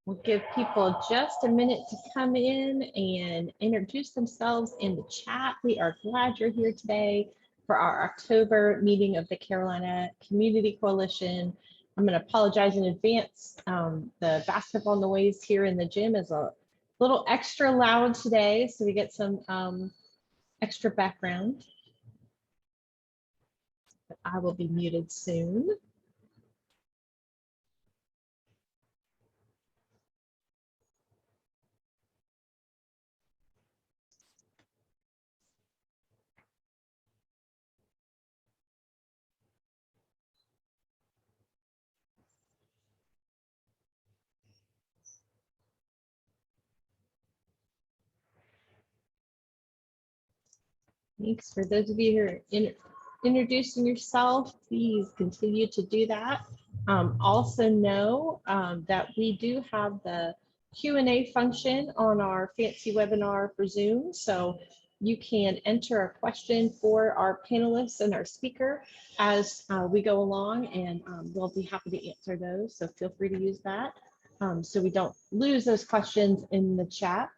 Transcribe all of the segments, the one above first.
We'll give people just a minute to come in and introduce themselves in the chat. We are glad you're here today for our October meeting of the Carolina Community Coalition. I'm going to apologize in advance. The basketball noise here in the gym is a little extra loud today, so we get some extra background. But I will be muted soon. Thanks. For those of you who are introducing yourself, please continue to do that. Also know that we do have the Q&A function on our fancy webinar for Zoom. So you can enter a question for our panelists and our speaker as we go along, and we'll be happy to answer those. So feel free to use that so we don't lose those questions in the chat.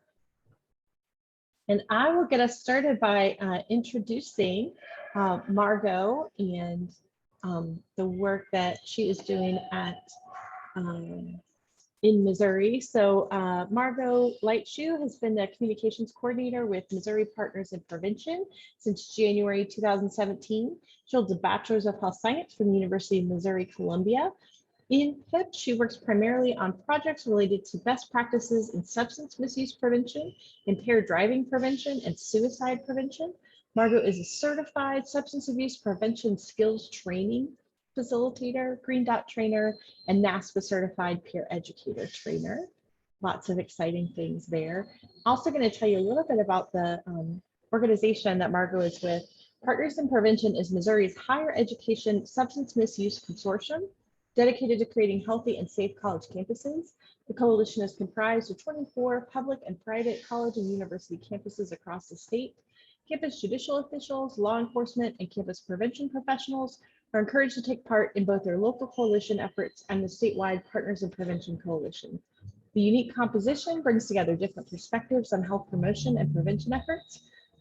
And I will get us started by introducing Margo and the work that she is doing at in Missouri. So Margo Leitschuh has been the communications coordinator with Missouri Partners in Prevention since January 2017. She holds a bachelor's of health science from the University of Missouri-Columbia. In PIP, she works primarily on projects related to best practices in substance misuse prevention, impaired driving prevention, and suicide prevention. Margo is a certified substance abuse prevention skills training facilitator, Green Dot trainer, and NASPA certified peer educator trainer. Lots of exciting things there. Also going to tell you a little bit about the organization that Margo is with. Partners in Prevention is Missouri's higher education substance misuse consortium, dedicated to creating healthy and safe college campuses. The coalition is comprised of 24 public and private college and university campuses across the state. Campus judicial officials, law enforcement, and campus prevention professionals are encouraged to take part in both their local coalition efforts and the statewide Partners in Prevention Coalition. The unique composition brings together different perspectives on health promotion and prevention efforts.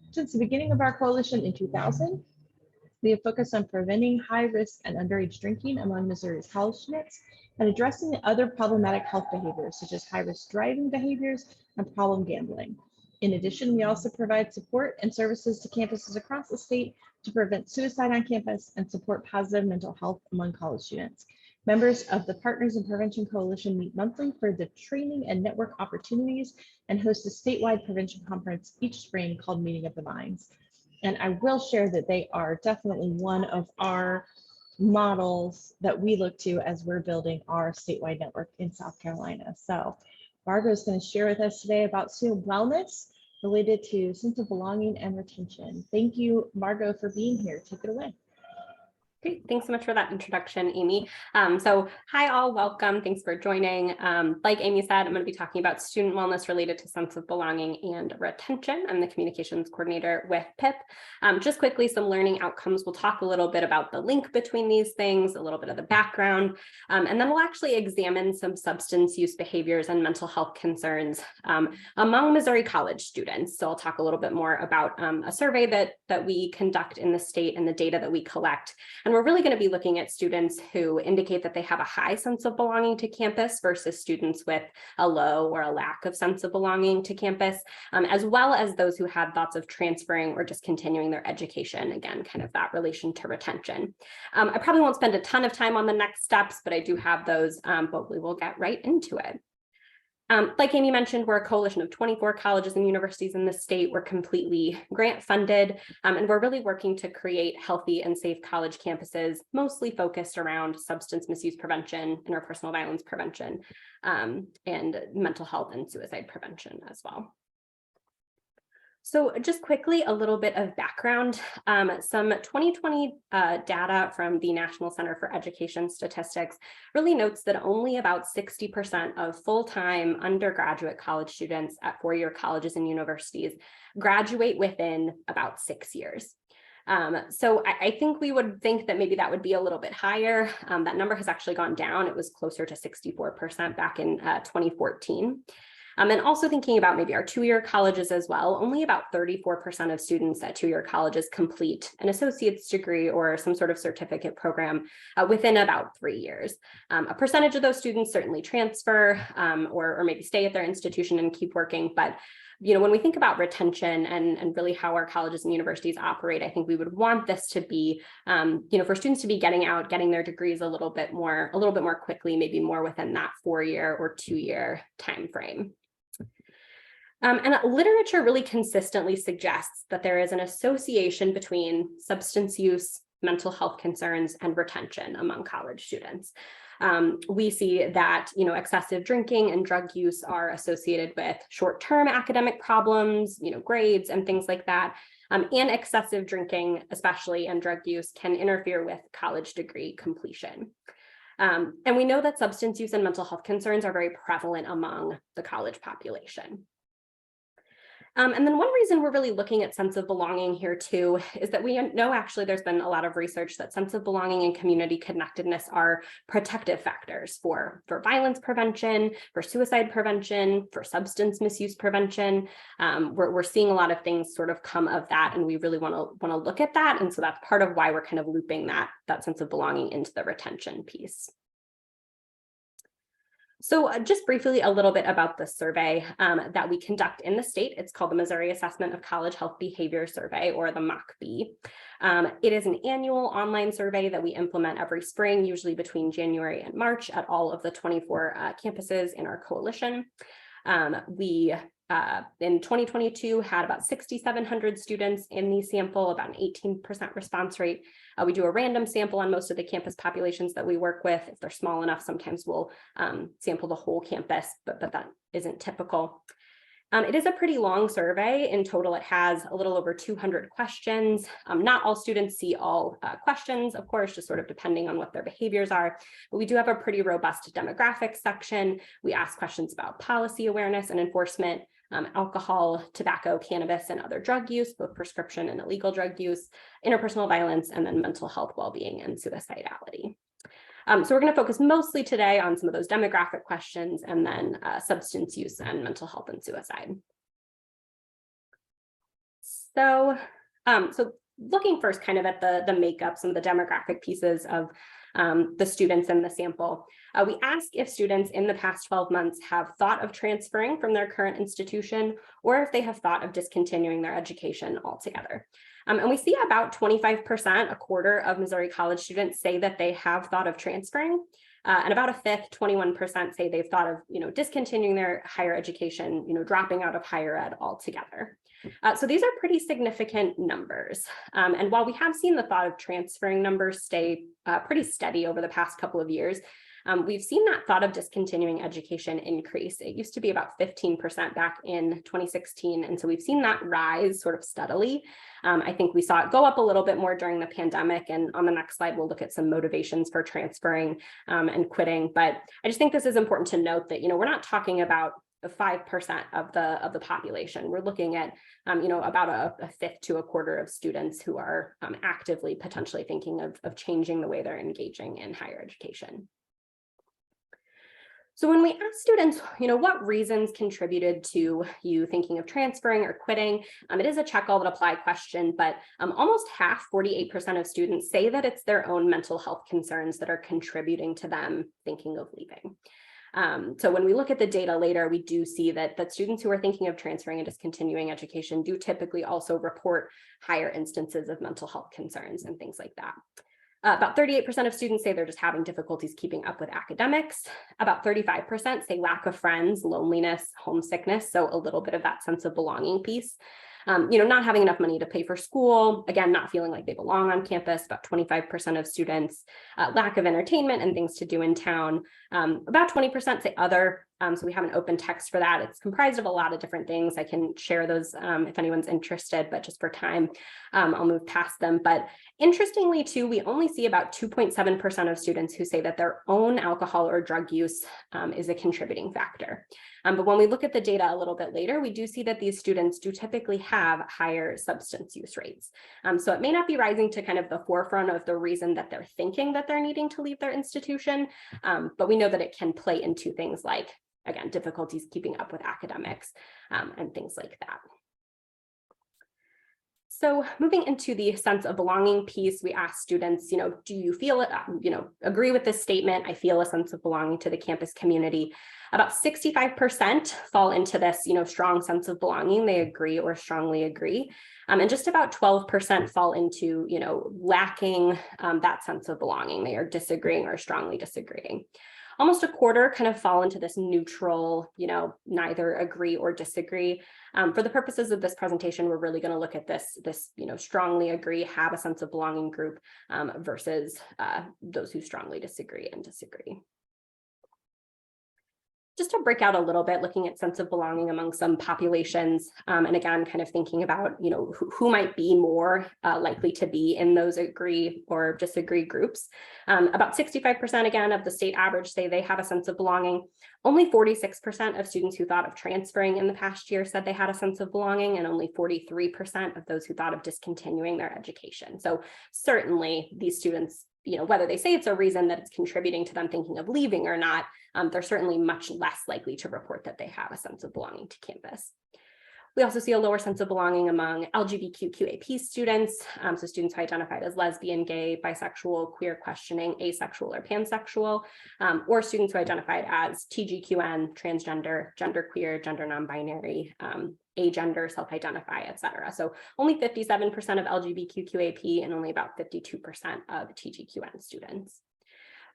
Since the beginning of our coalition in 2000, we have focused on preventing high risk and underage drinking among Missouri's college students and addressing other problematic health behaviors such as high risk driving behaviors and problem gambling. In addition, we also provide support and services to campuses across the state to prevent suicide on campus and support positive mental health among college students. Members of the Partners in Prevention Coalition meet monthly for the training and network opportunities and host a statewide prevention conference each spring called Meeting of the Minds. And I will share that they are definitely one of our models that we look to as we're building our statewide network in South Carolina. So Margo is going to share with us today about student wellness related to sense of belonging and retention. Thank you, Margo, for being here. Take it away. Great, thanks so much for that introduction, Amy. So hi all, welcome, thanks for joining. Like Amy said, I'm going to be talking about student wellness related to sense of belonging and retention. I'm the communications coordinator with PIP. Just quickly, some learning outcomes. We'll talk a little bit about the link between these things, a little bit of the background, and then we'll actually examine some substance use behaviors and mental health concerns among Missouri college students. So I'll talk a little bit more about a survey that we conduct in the state and the data that we collect. And we're really going to be looking at students who indicate that they have a high sense of belonging to campus versus students with a low or a lack of sense of belonging to campus, as well as those who had thoughts of transferring or just continuing their education. Again, kind of that relation to retention. I probably won't spend a ton of time on the next steps, but I do have those, but we will get right into it. Like Amy mentioned, we're a coalition of 24 colleges and universities in the state. We're completely grant funded, and we're really working to create healthy and safe college campuses, mostly focused around substance misuse prevention, interpersonal violence prevention, and mental health and suicide prevention as well. So just quickly, a little bit of background. Some 2020 data from the National Center for Education Statistics really notes that only about 60% of full-time undergraduate college students at four-year colleges and universities graduate within about 6 years. So I think we would think that maybe that would be a little bit higher. That number has actually gone down. It was closer to 64% back in 2014. And also thinking about maybe our two-year colleges as well, only about 34% of students at two-year colleges complete an associate's degree or some sort of certificate program within about 3 years. A percentage of those students certainly transfer or maybe stay at their institution and keep working, but when we think about retention and really how our colleges and universities operate, I think we would want this to be, for students to be getting their degrees a little bit more quickly, maybe more within that 4-year or 2-year time frame. And literature really consistently suggests that there is an association between substance use, mental health concerns, and retention among college students. We see that, excessive drinking and drug use are associated with short-term academic problems, grades and things like that. And excessive drinking, especially, and drug use can interfere with college degree completion. And we know that substance use and mental health concerns are very prevalent among the college population. And then one reason we're really looking at sense of belonging here too is that we know actually there's been a lot of research that sense of belonging and community connectedness are protective factors for violence prevention, for suicide prevention, for substance misuse prevention. We're seeing a lot of things sort of come of that, and we really want to look at that. And so that's part of why we're kind of looping that sense of belonging into the retention piece. So just briefly, a little bit about the survey that we conduct in the state. It's called the Missouri Assessment of College Health Behavior Survey, or the MACB. It is an annual online survey that we implement every spring, usually between January and March, at all of the 24 campuses in our coalition. We in 2022 had about 6,700 students in the sample, about an 18% response rate. We do a random sample on most of the campus populations that we work with. If they're small enough, sometimes we'll sample the whole campus, but that isn't typical. It is a pretty long survey. In total, it has a little over 200 questions. Not all students see all questions, of course, just sort of depending on what their behaviors are. But we do have a pretty robust demographics section. We ask questions about policy awareness and enforcement, alcohol, tobacco, cannabis, and other drug use, both prescription and illegal drug use, interpersonal violence, and then mental health, well-being, and suicidality. So we're going to focus mostly today on some of those demographic questions, and then substance use and mental health and suicide. So looking first kind of at the makeup, some of the demographic pieces of the students in the sample. We ask if students in the past 12 months have thought of transferring from their current institution, or if they have thought of discontinuing their education altogether. And we see about 25%, a quarter of Missouri college students say that they have thought of transferring. And about a fifth, 21%, say they've thought of, discontinuing their higher education, dropping out of higher ed altogether. So these are pretty significant numbers. And while we have seen the thought of transferring numbers stay pretty steady over the past couple of years, we've seen that thought of discontinuing education increase. It used to be about 15% back in 2016. And so we've seen that rise sort of steadily. I think we saw it go up a little bit more during the pandemic. And on the next slide, we'll look at some motivations for transferring and quitting. But I just think this is important to note that, we're not talking about 5% of the population. We're looking at, about a fifth to a quarter of students who are actively potentially thinking of changing the way they're engaging in higher education. So when we ask students, what reasons contributed to you thinking of transferring or quitting, it is a check all that apply question, but almost half, 48% of students say that it's their own mental health concerns that are contributing to them thinking of leaving. So when we look at the data later, we do see that students who are thinking of transferring and discontinuing education do typically also report higher instances of mental health concerns and things like that. About 38% of students say they're just having difficulties keeping up with academics. About 35% say lack of friends, loneliness, homesickness, so a little bit of that sense of belonging piece. Not having enough money to pay for school, again, not feeling like they belong on campus, about 25% of students, lack of entertainment and things to do in town. About 20% say other, So we have an open text for that. It's comprised of a lot of different things. I can share those if anyone's interested, but just for time, I'll move past them. But interestingly, too, we only see about 2.7% of students who say that their own alcohol or drug use is a contributing factor. But when we look at the data a little bit later, we do see that these students do typically have higher substance use rates. So it may not be rising to kind of the forefront of the reason that they're thinking that they're needing to leave their institution, but we know that it can play into things like, again, difficulties keeping up with academics and things like that. So moving into the sense of belonging piece, we ask students, do you feel it, agree with this statement? I feel a sense of belonging to the campus community. About 65% fall into this, strong sense of belonging. They agree or strongly agree. And just about 12% fall into, lacking that sense of belonging. They are disagreeing or strongly disagreeing. Almost a quarter kind of fall into this neutral, neither agree or disagree. For the purposes of this presentation, we're really going to look at this strongly agree, have a sense of belonging group versus those who strongly disagree and disagree. Just to break out a little bit, looking at sense of belonging among some populations, and again, kind of thinking about, who might be more likely to be in those agree or disagree groups. About 65% again of the state average say they have a sense of belonging. Only 46% of students who thought of transferring in the past year said they had a sense of belonging, and only 43% of those who thought of discontinuing their education. So certainly these students, whether they say it's a reason that it's contributing to them thinking of leaving or not, they're certainly much less likely to report that they have a sense of belonging to campus. We also see a lower sense of belonging among LGBTQAP students, so students who identified as lesbian, gay, bisexual, queer questioning, asexual, or pansexual, or students who identified as TGQN, transgender, genderqueer, gender non-binary, agender, self-identify, et cetera. So only 57% of LGBTQAP and only about 52% of TGQN students.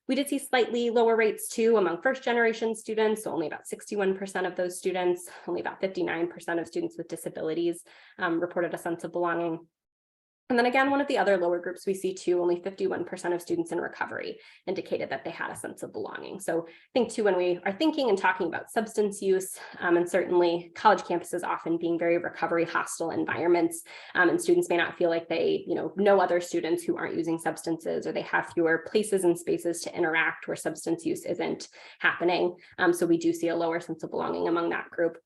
We did see slightly lower rates too among first generation students, so only about 61% of those students, only about 59% of students with disabilities reported a sense of belonging. And then again, one of the other lower groups we see too, only 51% of students in recovery indicated that they had a sense of belonging. So I think too, when we are thinking and talking about substance use, and certainly college campuses often being very recovery hostile environments, and students may not feel like they, know other students who aren't using substances, or they have fewer places and spaces to interact where substance use isn't happening. So we do see a lower sense of belonging among that group.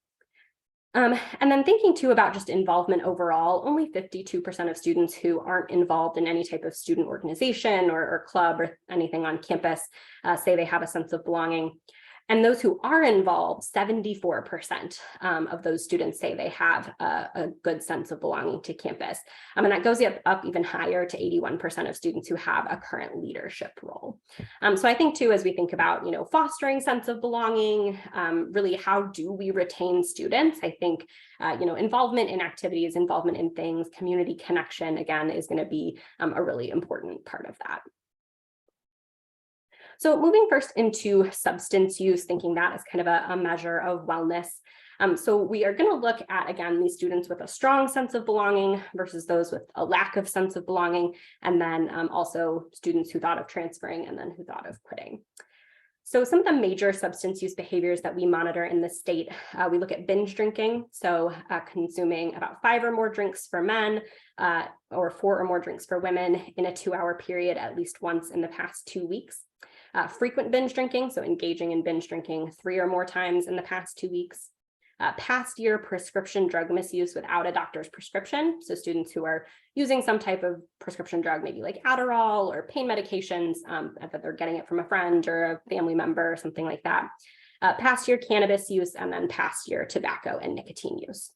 And then thinking too about just involvement overall, only 52% of students who aren't involved in any type of student organization or club or anything on campus say they have a sense of belonging. And those who are involved, 74% of those students say they have a good sense of belonging to campus. And that goes up even higher to 81% of students who have a current leadership role. So I think too, as we think about, fostering sense of belonging, really how do we retain students? I think, involvement in activities, involvement in things, community connection, again, is going to be a really important part of that. So moving first into substance use, thinking that as kind of a measure of wellness. So we are going to look at, again, these students with a strong sense of belonging versus those with a lack of sense of belonging, and then also students who thought of transferring and then who thought of quitting. So some of the major substance use behaviors that we monitor in the state, we look at binge drinking, so consuming about 5 or more drinks for men or 4 or more drinks for women in a 2-hour period at least once in the past 2 weeks. Frequent binge drinking, so engaging in binge drinking 3 or more times in the past 2 weeks. Past year prescription drug misuse without a doctor's prescription, so students who are using some type of prescription drug, maybe like Adderall or pain medications, that they're getting it from a friend or a family member or something like that. Past year cannabis use, and then past year tobacco and nicotine use.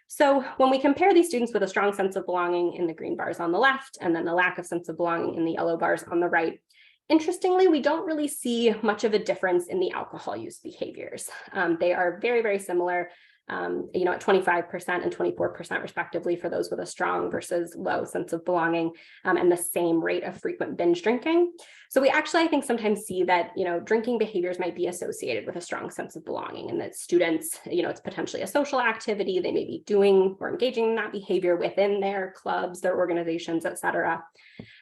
So when we compare these students with a strong sense of belonging in the green bars on the left, and then the lack of sense of belonging in the yellow bars on the right, interestingly, we don't really see much of a difference in the alcohol use behaviors. They are very, very similar, at 25% and 24% respectively for those with a strong versus low sense of belonging, and the same rate of frequent binge drinking. So we actually, I think, sometimes see that, drinking behaviors might be associated with a strong sense of belonging, and that students, it's potentially a social activity. They may be doing or engaging in that behavior within their clubs, their organizations, et cetera.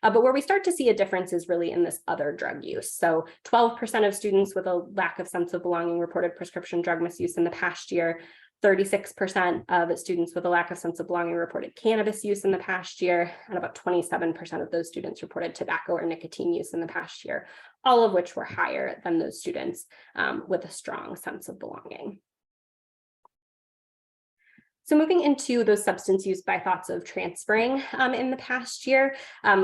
But where we start to see a difference is really in this other drug use. So 12% of students with a lack of sense of belonging reported prescription drug misuse in the past year. 36% of students with a lack of sense of belonging reported cannabis use in the past year, and about 27% of those students reported tobacco or nicotine use in the past year, all of which were higher than those students with a strong sense of belonging. So moving into those substance use by thoughts of transferring in the past year,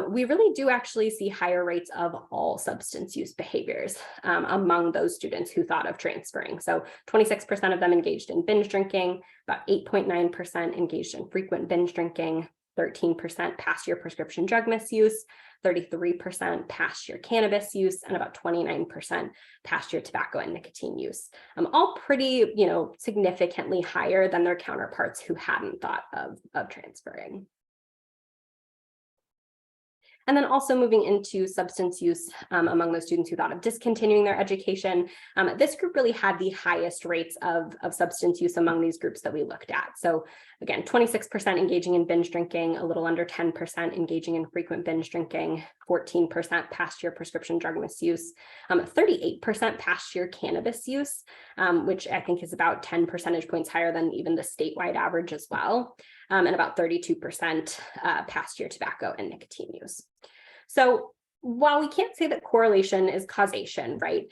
we really do actually see higher rates of all substance use behaviors among those students who thought of transferring. So 26% of them engaged in binge drinking, about 8.9% engaged in frequent binge drinking, 13% past year prescription drug misuse, 33% past year cannabis use, and about 29% past year tobacco and nicotine use. All pretty, significantly higher than their counterparts who hadn't thought of transferring. And then also moving into substance use among those students who thought of discontinuing their education. This group really had the highest rates of substance use among these groups that we looked at. So again, 26% engaging in binge drinking, a little under 10% engaging in frequent binge drinking, 14% past year prescription drug misuse, 38% past year cannabis use, which I think is about 10 percentage points higher than even the statewide average as well, and about 32% past year tobacco and nicotine use. So while we can't say that correlation is causation, right,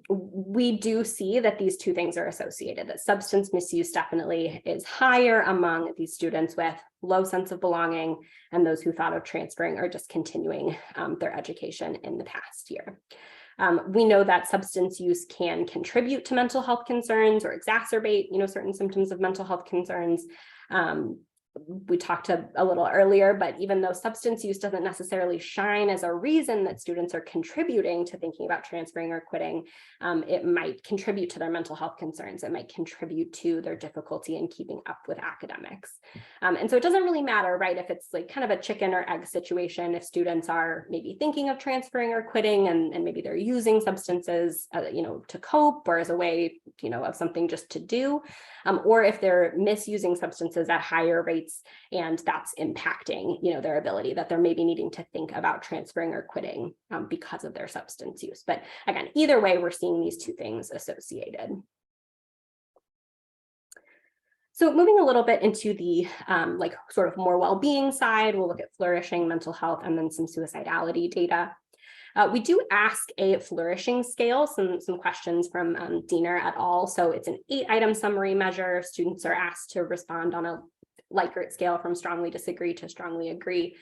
we do see that these two things are associated, that substance misuse definitely is higher among these students with low sense of belonging and those who thought of transferring or discontinuing their education in the past year. We know that substance use can contribute to mental health concerns or exacerbate, certain symptoms of mental health concerns. We talked a little earlier, but even though substance use doesn't necessarily shine as a reason that students are contributing to thinking about transferring or quitting, it might contribute to their mental health concerns. It might contribute to their difficulty in keeping up with academics. And so it doesn't really matter, right, if it's like kind of a chicken or egg situation, if students are maybe thinking of transferring or quitting and maybe they're using substances, to cope or as a way, of something just to do, or if they're misusing substances at higher rates and that's impacting, their ability, that they're maybe needing to think about transferring or quitting because of their substance use. But again, either way, we're seeing these two things associated. So moving a little bit into the sort of more well-being side, we'll look at flourishing, mental health, and then some suicidality data. We do ask a flourishing scale, some questions from Diener et al. So it's an 8-item summary measure. Students are asked to respond on a Likert scale from strongly disagree to strongly agree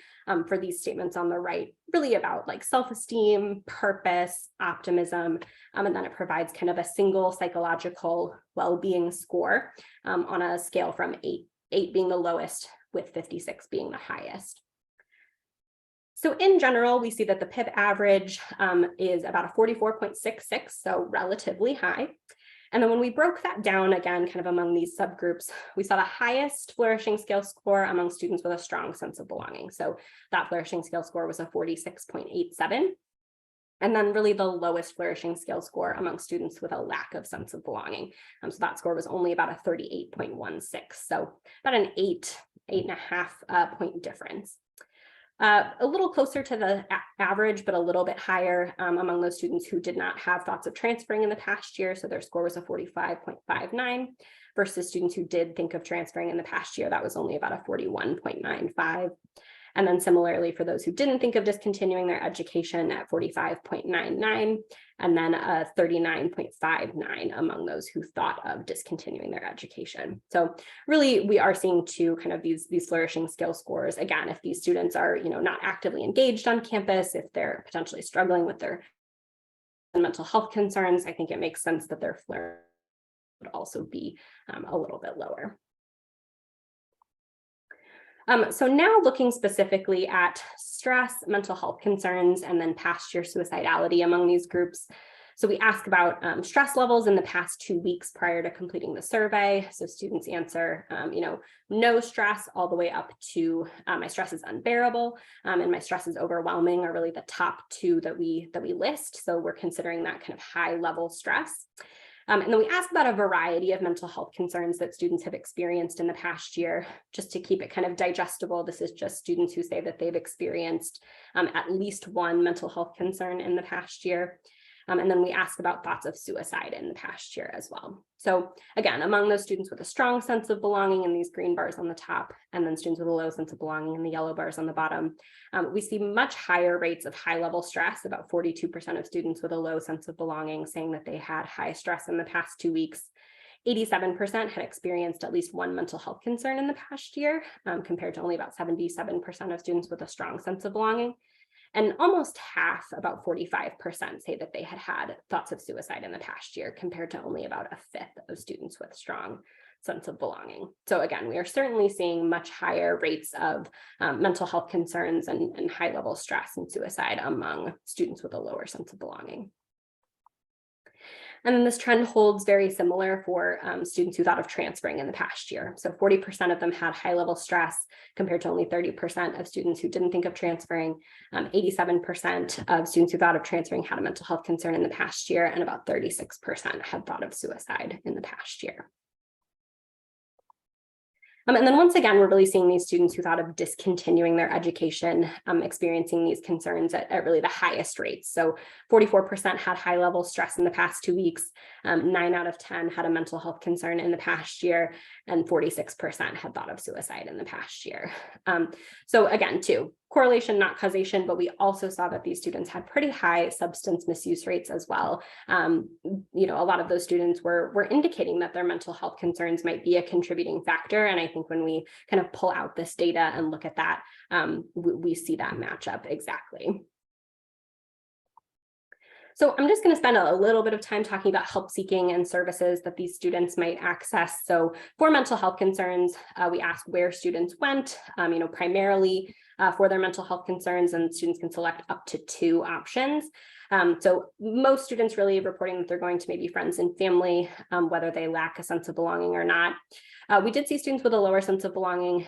for these statements on the right, really about like self-esteem, purpose, optimism, and then it provides kind of a single psychological well-being score on a scale from 8 being the lowest, with 56 being the highest. So in general, we see that the PIB average is about a 44.66, so relatively high. And then when we broke that down again, kind of among these subgroups, we saw the highest flourishing scale score among students with a strong sense of belonging. So that flourishing scale score was a 46.87. And then really the lowest flourishing scale score among students with a lack of sense of belonging. So that score was only about a 38.16. So about an 8.5 point difference. A little closer to the average, but a little bit higher among those students who did not have thoughts of transferring in the past year. So their score was a 45.59 versus students who did think of transferring in the past year. That was only about a 41.95. And then similarly for those who didn't think of discontinuing their education at 45.99, and then a 39.59 among those who thought of discontinuing their education. So really we are seeing two kind of these flourishing scale scores. Again, if these students are not actively engaged on campus, if they're potentially struggling with their mental health concerns, I think it makes sense that their flourishing would also be a little bit lower. So now looking specifically at stress, mental health concerns, and then past year suicidality among these groups. So we ask about stress levels in the past 2 weeks prior to completing the survey. So students answer, no stress all the way up to my stress is unbearable and my stress is overwhelming are really the top two that we list. So we're considering that kind of high level stress. And then we ask about a variety of mental health concerns that students have experienced in the past year, just to keep it kind of digestible. This is just students who say that they've experienced at least one mental health concern in the past year. And then we ask about thoughts of suicide in the past year as well. So again, among those students with a strong sense of belonging in these green bars on the top, and then students with a low sense of belonging in the yellow bars on the bottom, we see much higher rates of high level stress. About 42% of students with a low sense of belonging saying that they had high stress in the past 2 weeks. 87% had experienced at least one mental health concern in the past year, compared to only about 77% of students with a strong sense of belonging. And almost half, about 45%, say that they had thoughts of suicide in the past year, compared to only about a fifth of students with strong sense of belonging. So again, we are certainly seeing much higher rates of mental health concerns and high level stress and suicide among students with a lower sense of belonging. And then this trend holds very similar for students who thought of transferring in the past year. So 40% of them had high level stress, compared to only 30% of students who didn't think of transferring. 87% of students who thought of transferring had a mental health concern in the past year, and about 36% had thought of suicide in the past year. And then once again, we're really seeing these students who thought of discontinuing their education, experiencing these concerns at really the highest rates. So 44% had high level stress in the past 2 weeks, 9 out of 10 had a mental health concern in the past year, and 46% had thought of suicide in the past year. So again, too, correlation, not causation, but we also saw that these students had pretty high substance misuse rates as well. A lot of those students were indicating that their mental health concerns might be a contributing factor. And I think when we kind of pull out this data and look at that, we see that match up exactly. So I'm just going to spend a little bit of time talking about help seeking and services that these students might access. So for mental health concerns, we asked where students went, primarily for their mental health concerns, and students can select up to 2 options. So most students really reporting that they're going to maybe friends and family, whether they lack a sense of belonging or not. We did see students with a lower sense of belonging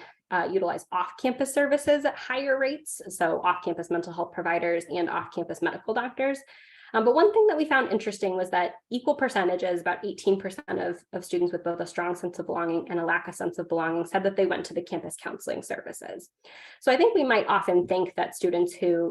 utilize off-campus services at higher rates, so off-campus mental health providers and off-campus medical doctors. But one thing that we found interesting was that equal percentages, about 18% of students with both a strong sense of belonging and a lack of sense of belonging, said that they went to the campus counseling services. So I think we might often think that students who,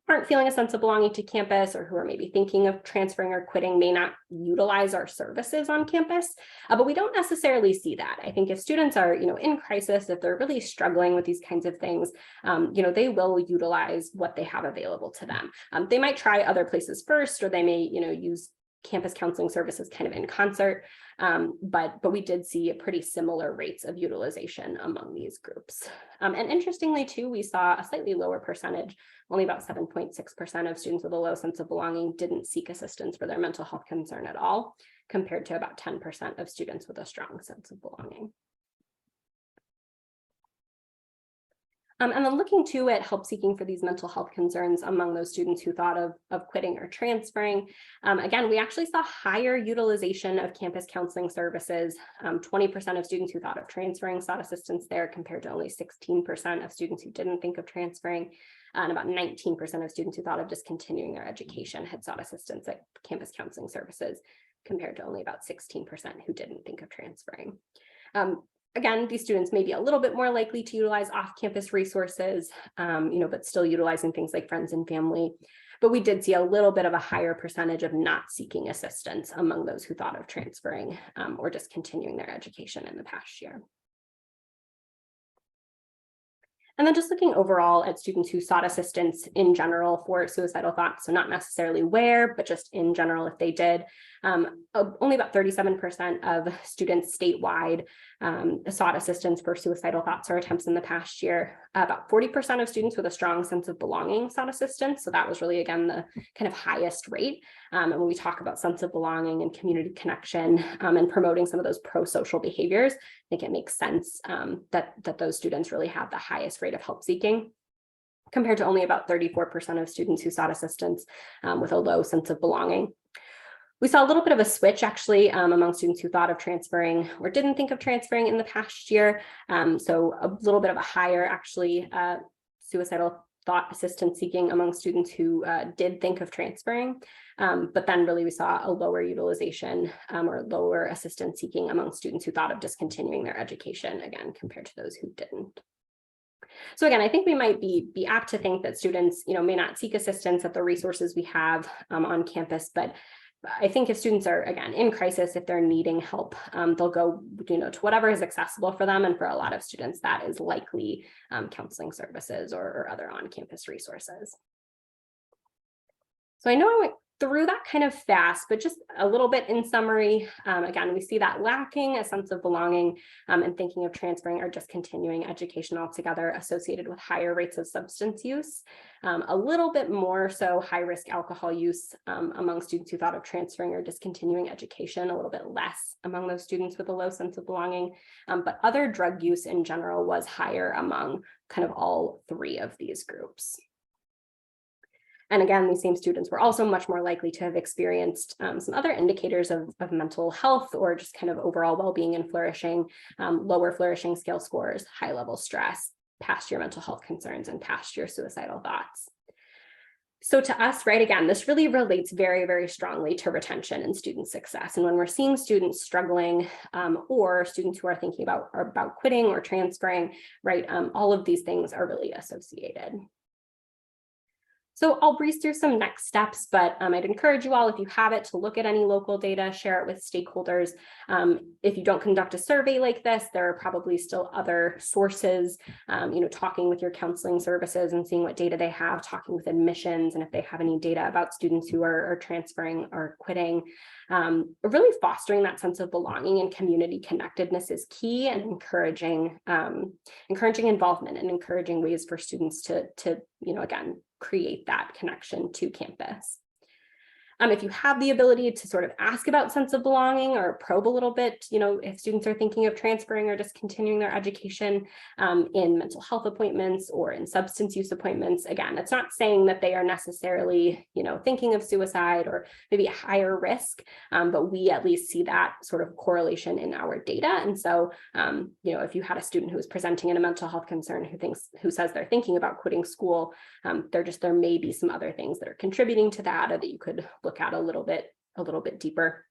aren't feeling a sense of belonging to campus, or who are maybe thinking of transferring or quitting, may not utilize our services on campus, but we don't necessarily see that. I think if students are, in crisis, if they're really struggling with these kinds of things, they will utilize what they have available to them. They might try other places first, or they may, use campus counseling services kind of in concert, but we did see pretty similar rates of utilization among these groups. And interestingly too, we saw a slightly lower percentage, only about 7.6% of students with a low sense of belonging didn't seek assistance for their mental health concern at all, compared to about 10% of students with a strong sense of belonging. And then looking too at help seeking for these mental health concerns among those students who thought of quitting or transferring. Again, we actually saw higher utilization of campus counseling services. 20% of students who thought of transferring sought assistance there, compared to only 16% of students who didn't think of transferring. And about 19% of students who thought of discontinuing their education had sought assistance at campus counseling services, compared to only about 16% who didn't think of transferring. Again, these students may be a little bit more likely to utilize off-campus resources, but still utilizing things like friends and family. But we did see a little bit of a higher percentage of not seeking assistance among those who thought of transferring or discontinuing their education in the past year. And then just looking overall at students who sought assistance in general for suicidal thoughts, so not necessarily where, but just in general if they did. Only about 37% of students statewide sought assistance for suicidal thoughts or attempts in the past year. About 40% of students with a strong sense of belonging sought assistance. So that was really, again, the kind of highest rate. And when we talk about sense of belonging and community connection and promoting some of those pro-social behaviors, I think it makes sense that those students really have the highest rate of help seeking. compared to only about 34% of students who sought assistance with a low sense of belonging. We saw a little bit of a switch actually among students who thought of transferring or didn't think of transferring in the past year. So a little bit of a higher actually suicidal thought assistance seeking among students who did think of transferring. But then really we saw a lower utilization or lower assistance seeking among students who thought of discontinuing their education, again, compared to those who didn't. So again, I think we might be apt to think that students, may not seek assistance at the resources we have on campus, but I think if students are, again, in crisis, if they're needing help, they'll go, to whatever is accessible for them. And for a lot of students, that is likely counseling services or other on-campus resources. So I know I went through that kind of fast, but just a little bit in summary, again, we see that lacking a sense of belonging and thinking of transferring or discontinuing education altogether associated with higher rates of substance use, a little bit more so high-risk alcohol use among students who thought of transferring or discontinuing education, a little bit less among those students with a low sense of belonging, but other drug use in general was higher among kind of all three of these groups. And again, these same students were also much more likely to have experienced some other indicators of mental health or just kind of overall well-being and flourishing, lower flourishing scale scores, high-level stress, past year mental health concerns, and past year suicidal thoughts. So to us, right, again, this really relates very, very strongly to retention and student success. And when we're seeing students struggling or students who are thinking about quitting or transferring, right, all of these things are really associated. So I'll breeze through some next steps, but I'd encourage you all, if you have it, to look at any local data, share it with stakeholders. If you don't conduct a survey like this, there are probably still other sources, talking with your counseling services and seeing what data they have, talking with admissions, and if they have any data about students who are transferring or quitting. Really fostering that sense of belonging and community connectedness is key, and encouraging involvement and encouraging ways for students to again, create that connection to campus. If you have the ability to sort of ask about sense of belonging or probe a little bit, if students are thinking of transferring or discontinuing their education in mental health appointments or in substance use appointments, again, it's not saying that they are necessarily, thinking of suicide or maybe a higher risk, but we at least see that sort of correlation in our data. And so, if you had a student who is presenting in a mental health concern who says they're thinking about quitting school, there may be some other things that are contributing to that, or that you could look at a little bit deeper.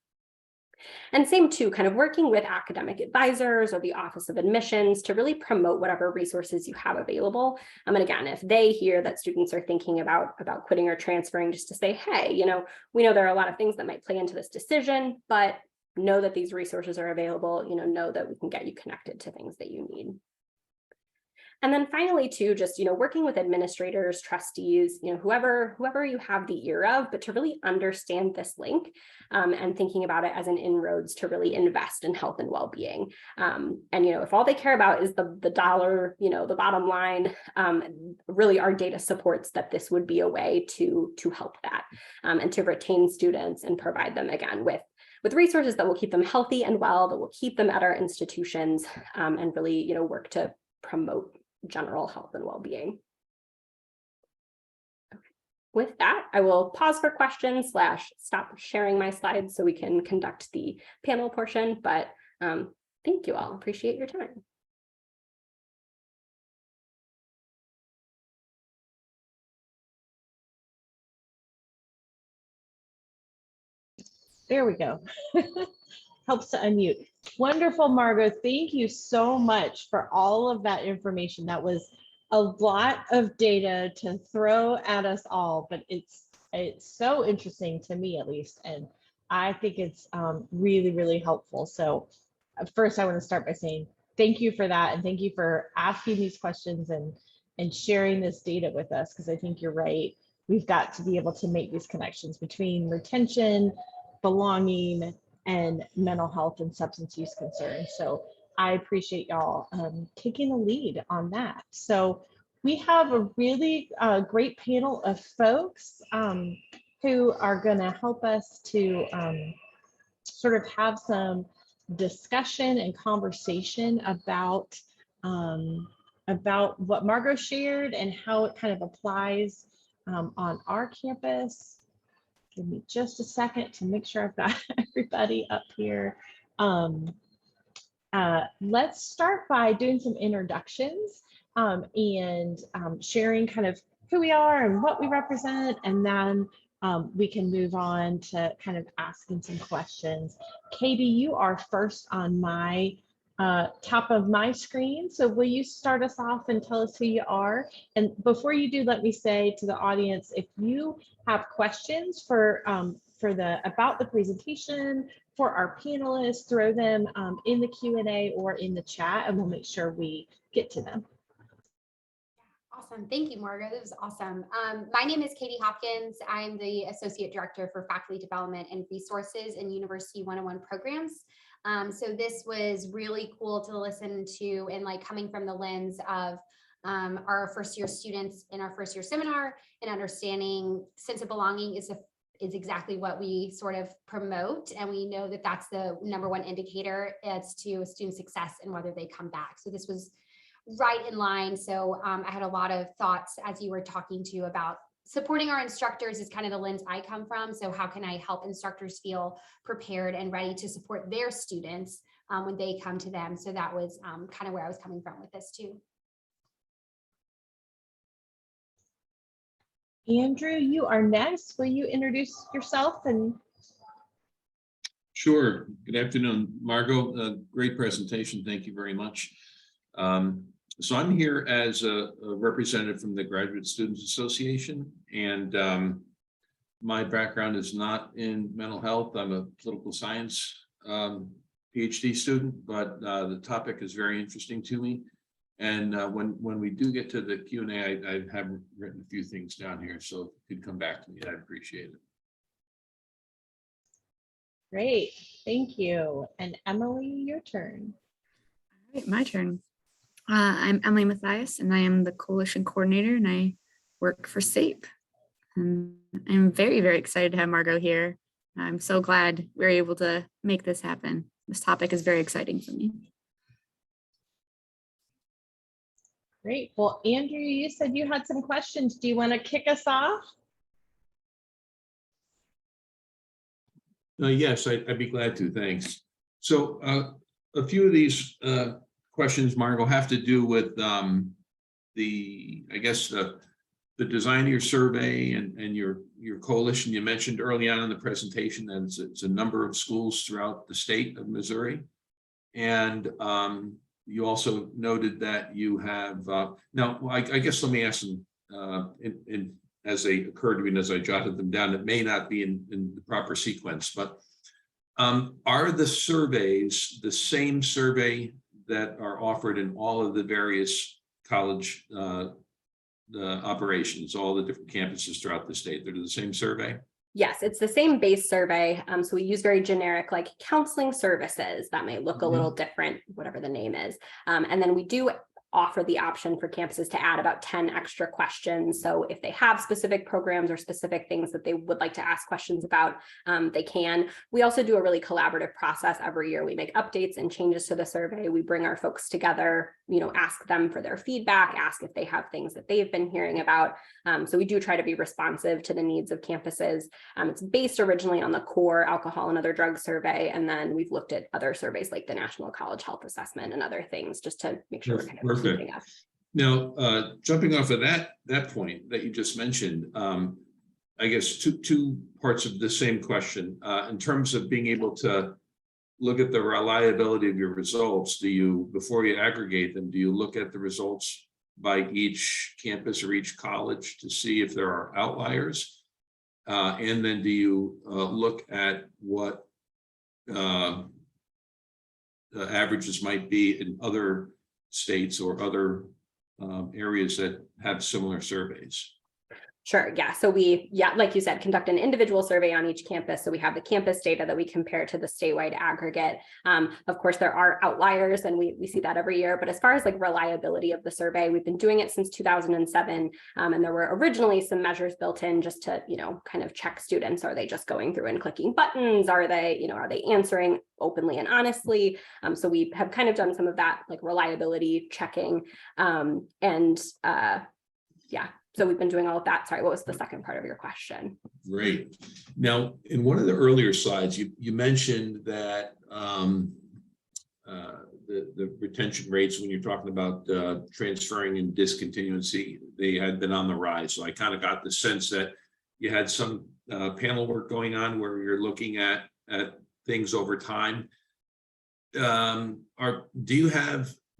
And same too, kind of working with academic advisors or the Office of Admissions to really promote whatever resources you have available. And again, if they hear that students are thinking about quitting or transferring, just to say, hey, we know there are a lot of things that might play into this decision, but know that these resources are available, know that we can get you connected to things that you need. And then finally, too, just, working with administrators, trustees, whoever you have the ear of, but to really understand this link and thinking about it as an inroads to really invest in health and well-being. And, if all they care about is the dollar, the bottom line, really our data supports that this would be a way to help that and to retain students and provide them, again, with resources that will keep them healthy and well, that will keep them at our institutions and really, work to promote general health and well-being. Okay. With that, I will pause for questions / stop sharing my slides so we can conduct the panel portion, but thank you all, appreciate your time. There we go. Helps to unmute. Wonderful, Margo. Thank you so much for all of that information. That was a lot of data to throw at us all, but it's so interesting to me, at least, and I think it's really, really helpful. So first, I want to start by saying thank you for that, and thank you for asking these questions and sharing this data with us, because I think you're right. We've got to be able to make these connections between retention, belonging, and mental health and substance use concerns. So I appreciate y'all taking the lead on that. So we have a really great panel of folks who are going to help us to sort of have some discussion and conversation about about what Margo shared and how it kind of applies on our campus. Give me just a second to make sure I've got everybody up here. Let's start by doing some introductions and sharing kind of who we are and what we represent, and then we can move on to kind of asking some questions. Katie, you are first on my top of my screen. So will you start us off and tell us who you are? And before you do, let me say to the audience, if you have questions for about the presentation, for our panelists, throw them in the Q&A or in the chat, and we'll make sure we get to them. Awesome. Thank you, Margo. That was awesome. My name is Katie Hopkins. I'm the Associate Director for Faculty Development and Resources in University 101 programs. So this was really cool to listen to, and like coming from the lens of our first year students in our first year seminar, and understanding sense of belonging is exactly what we sort of promote. And we know that that's the #1 indicator as to student success and whether they come back. So this was right in line. So I had a lot of thoughts as you were talking to about supporting our instructors is kind of the lens I come from. So how can I help instructors feel prepared and ready to support their students when they come to them? So that was kind of where I was coming from with this too. Andrew, you are next. Will you introduce yourself? And sure. Good afternoon, Margo. Great presentation. Thank you very much. So I'm here as a representative from the Graduate Students Association, and my background is not in mental health. I'm a political science PhD student, but the topic is very interesting to me. And when we do get to the Q&A, I have written a few things down here, so if you could come back to me, I'd appreciate it. great, thank you. And Emily, your turn. All right, my turn. I'm Emily Mathias, and I am the coalition coordinator, and I work for Sape. And I'm very, very excited to have Margo here. I'm so glad we're able to make this happen. This topic is very exciting for me. Great. Well, Andrew, you said you had some questions. Do you want to kick us off? Yes, I'd be glad to. Thanks. So a few of these questions, Margo, have to do with the design of your survey and your coalition. You mentioned early on in the presentation that it's a number of schools throughout the state of Missouri, and you also noted that you have now. I guess let me ask them as they occurred to me and as I jotted them down. It may not be in the proper sequence, but are the surveys the same survey that are offered in all of the various college operations, all the different campuses throughout the state? They're the same survey? Yes, it's the same base survey. So we use very generic, like counseling services that may look a little different, whatever the name is. And then we do offer the option for campuses to add about 10 extra questions. So if they have specific programs or specific things that they would like to ask questions about, they can. We also do a really collaborative process every year. We make updates and changes to the survey. We bring our folks together, ask them for their feedback, ask if they have things that they've been hearing about. So we do try to be responsive to the needs of campuses. It's based originally on the core alcohol and other drug survey. And then we've looked at other surveys like the National College Health Assessment and other things just to make sure we're kind of keeping up. Now, jumping off of that point that you just mentioned, I guess two parts of the same question. In terms of being able to look at the reliability of your results, before you aggregate them, do you look at the results by each campus or each college to see if there are outliers? And then do you look at what averages might be in other states or other areas that have similar surveys? Sure. Yeah. So we, like you said, conduct an individual survey on each campus. So we have the campus data that we compare to the statewide aggregate. Of course, there are outliers and we see that every year. But as far as like reliability of the survey, we've been doing it since 2007. And there were originally some measures built in just to, kind of check students. Are they just going through and clicking buttons? Are they answering openly and honestly? So we have kind of done some of that like reliability checking. So we've been doing all of that. Sorry, what was the second part of your question? Great. Now, in one of the earlier slides, you mentioned that the retention rates, when you're talking about transferring and discontinuancy, they had been on the rise. So I kind of got the sense that you had some panel work going on where you're looking at things over time.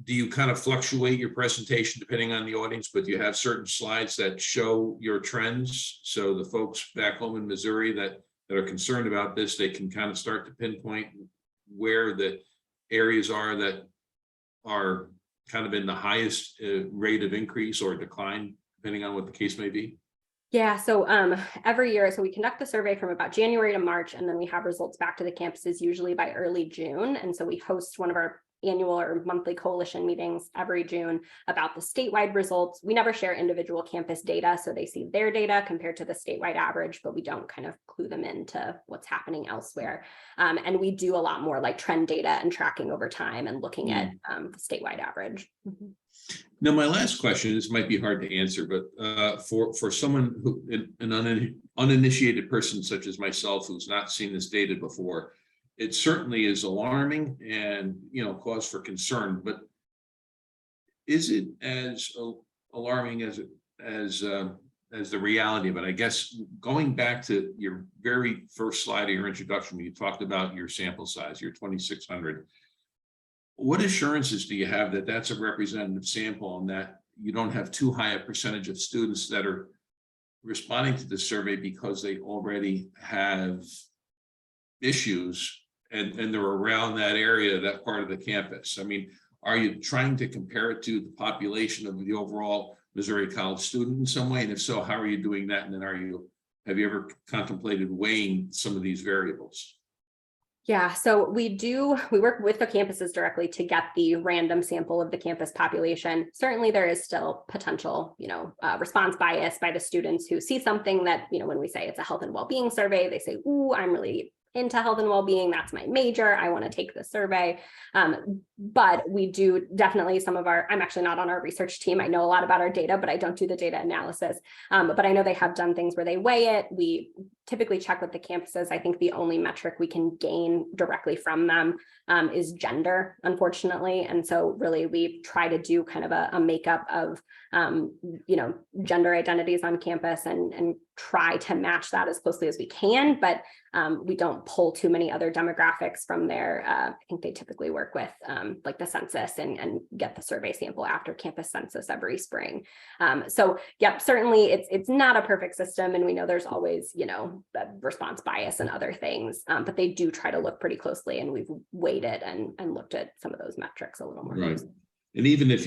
Do you kind of fluctuate your presentation depending on the audience, but do you have certain slides that show your trends? So the folks back home in Missouri that are concerned about this, they can kind of start to pinpoint where the areas are that are kind of in the highest rate of increase or decline, depending on what the case may be. Yeah, so every year, so we conduct the survey from about January to March, and then we have results back to the campuses usually by early June. And so we host one of our annual or monthly coalition meetings every June about the statewide results. We never share individual campus data, so they see their data compared to the statewide average, but we don't kind of clue them into what's happening elsewhere. And we do a lot more like trend data and tracking over time and looking at the statewide average. Mm-hmm. Now, my last question, this might be hard to answer, but for someone who, an uninitiated person such as myself, who's not seen this data before, it certainly is alarming and, cause for concern, but is it as alarming as the reality of it? I guess going back to your very first slide of your introduction, when you talked about your sample size, your 2,600, what assurances do you have that that's a representative sample and that you don't have too high a percentage of students that are responding to the survey because they already have issues and they're around that area, that part of the campus? I mean, are you trying to compare it to the population of the overall Missouri College student in some way? And if so, how are you doing that? And then have you ever contemplated weighing some of these variables? Yeah, so we work with the campuses directly to get the random sample of the campus population. Certainly there is still potential, response bias by the students who see something that, when we say it's a health and well-being survey, they say, ooh, I'm really into health and well-being, that's my major, I want to take the survey. But we do definitely I'm actually not on our research team. I know a lot about our data, but I don't do the data analysis. But I know they have done things where they weigh it. We typically check with the campuses. I think the only metric we can gain directly from them is gender, unfortunately. And so really we try to do kind of a makeup of, gender identities on campus and try to match that as closely as we can, but we don't pull too many other demographics from there. I think they typically work with like the census and get the survey sample after campus census every spring. So yep, certainly it's not a perfect system, and we know there's always, response bias and other things, but they do try to look pretty closely, and we've weighed it and looked at some of those metrics a little more. Right. And even if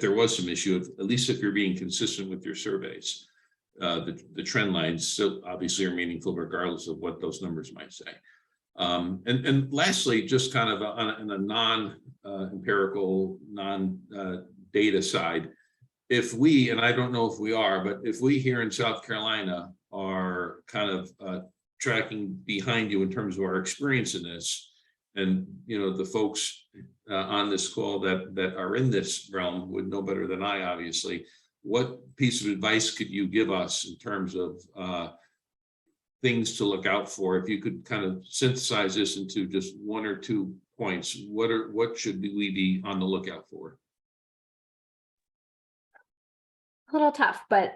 there was some issue, at least if you're being consistent with your surveys, the trend lines still obviously are meaningful regardless of what those numbers might say. And lastly, just kind of on a non-empirical, non-data side, if we, and I don't know if we are, but if we here in South Carolina are kind of tracking behind you in terms of our experience in this, and the folks on this call that are in this realm would know better than I, obviously, what piece of advice could you give us in terms of things to look out for? If you could kind of synthesize this into just one or two points, what should we be on the lookout for? A little tough, but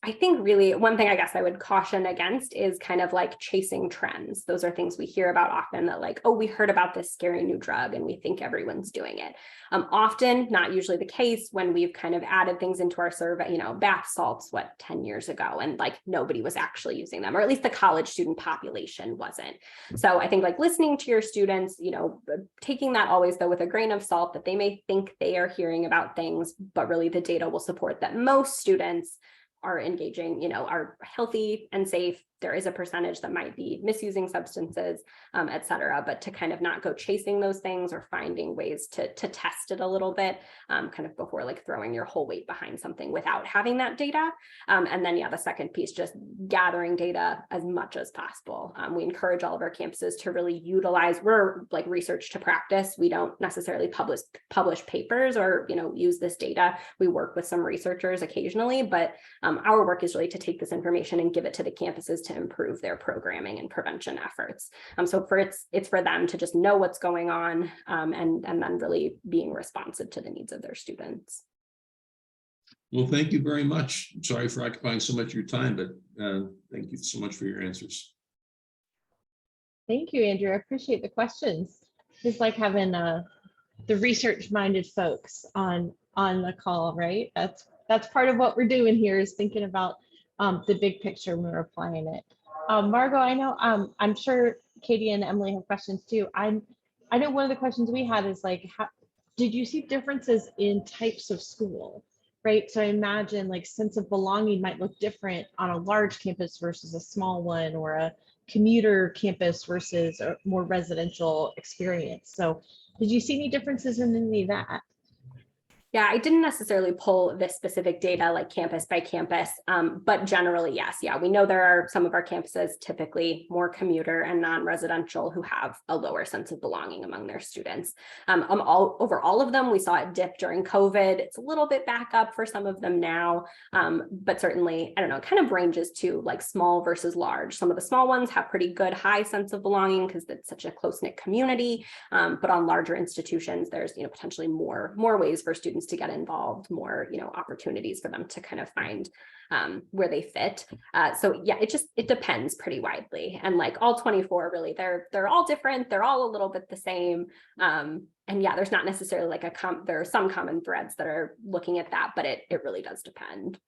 I think really one thing I guess I would caution against is kind of like chasing trends. Those are things we hear about often, that like, oh, we heard about this scary new drug and we think everyone's doing it. Often, not usually the case when we've kind of added things into our survey, bath salts, 10 years ago, and like nobody was actually using them, or at least the college student population wasn't. So I think like listening to your students, taking that always though with a grain of salt, that they may think they are hearing about things, but really the data will support that most students are engaging, are healthy and safe. There is a percentage that might be misusing substances, et cetera, but to kind of not go chasing those things or finding ways to test it a little bit, kind of before like throwing your whole weight behind something without having that data. And then, the second piece, just gathering data as much as possible. We encourage all of our campuses to really utilize, we're like research to practice. We don't necessarily publish papers or, use this data. We work with some researchers occasionally, but our work is really to take this information and give it to the campuses to improve their programming and prevention efforts. So it's for them to just know what's going on, and then really being responsive to the needs of their students. Well, thank you very much. I'm sorry for occupying so much of your time, but thank you so much for your answers. Thank you, Andrew. I appreciate the questions. It's like having the research-minded folks on the call, right? That's part of what we're doing here, is thinking about the big picture when we're applying it. Margo, I know I'm sure Katie and Emily have questions too. I know one of the questions we had is like, did you see differences in types of school, right? So I imagine like sense of belonging might look different on a large campus versus a small one, or a commuter campus versus a more residential experience. So did you see any differences in any of that? Yeah, I didn't necessarily pull this specific data like campus by campus, but generally, yes. Yeah, we know there are some of our campuses, typically more commuter and non-residential, who have a lower sense of belonging among their students. Over all of them, we saw it dip during COVID. It's a little bit back up for some of them now, but certainly, I don't know, it kind of ranges to like small versus large. Some of the small ones have pretty good high sense of belonging because it's such a close-knit community, but on larger institutions, there's potentially more ways for students to get involved, more opportunities for them to kind of find where they fit. So yeah, it depends pretty widely, and like all 24 really, they're all different, they're all a little bit the same, and yeah, there's not necessarily like there are some common threads that are looking at that, but it really does depend.